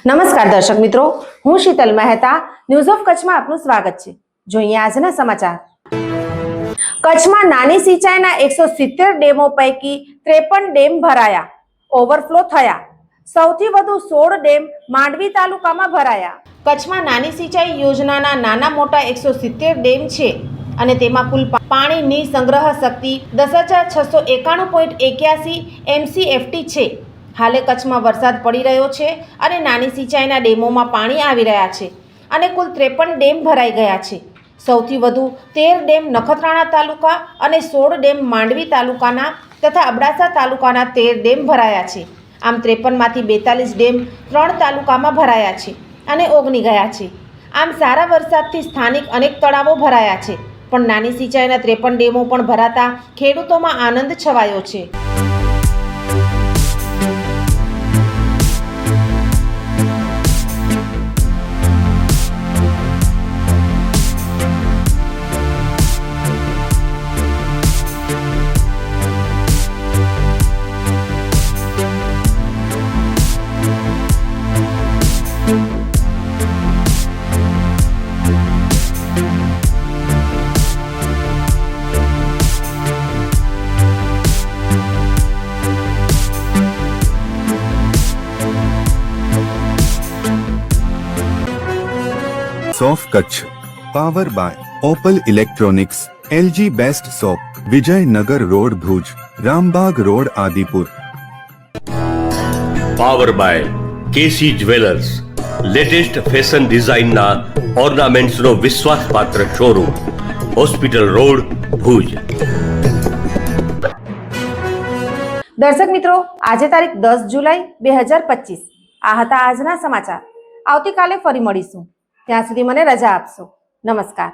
નમસ્કાર દર્શક મિત્રો, હું શીતલ મહેતા ન્યૂઝ ઓફ કચ્છમાં આપનું સ્વાગત છે। જોઈએ આજના સમાચાર। કચ્છમાં નાની સિંચાઈના 170 ડેમો પૈકી 53 ડેમ ભરાયા, ઓવરફ્લો થયા। સૌથી વધુ 16 ડેમ માંડવી તાલુકામાં ભરાયા। કચ્છમાં નાની સિંચાઈ યોજનાના નાના મોટા 170 ડેમ છે અને તેમાં કુલ પાણીની સંગ્રહ શક્તિ 10,691.81 MCFT છે। હાલે કચ્છમાં વરસાદ પડી રહ્યો છે અને નાની સિંચાઈના ડેમોમાં પાણી આવી રહ્યા છે અને કુલ 53 ડેમ ભરાઈ ગયા છે। સૌથી વધુ 13 ડેમ નખત્રાણા તાલુકા અને 16 ડેમ માંડવી તાલુકાના તથા અબડાસા તાલુકાના 13 ડેમ ભરાયા છે। આમ 53માંથી 42 ડેમ 3 તાલુકામાં ભરાયા છે અને ઓગની ગયા છે। આમ સારા વરસાદથી સ્થાનિક અનેક તળાવો ભરાયા છે, પણ નાની સિંચાઈના 53 ડેમો પણ ભરાતા ખેડૂતોમાં આનંદ છવાયો છે। सोफ Kutch power by Opal electronics, LG best shop, Vijaynagar road Bhuj, Rambag road Adipur. Power by KC jewellers, latest fashion design ना ऑर्नामेंट्स नो विश्वास पात्र शोरूम, हॉस्पिटल रोड भुज। દર્શક મિત્રો, આજે તારીખ 10 જુલાઈ 2025 આ હતા આજના સમાચાર। આવતીકાલે ફરી મળીશું, ત્યાં સુધી મને રજા આપશો। નમસ્કાર।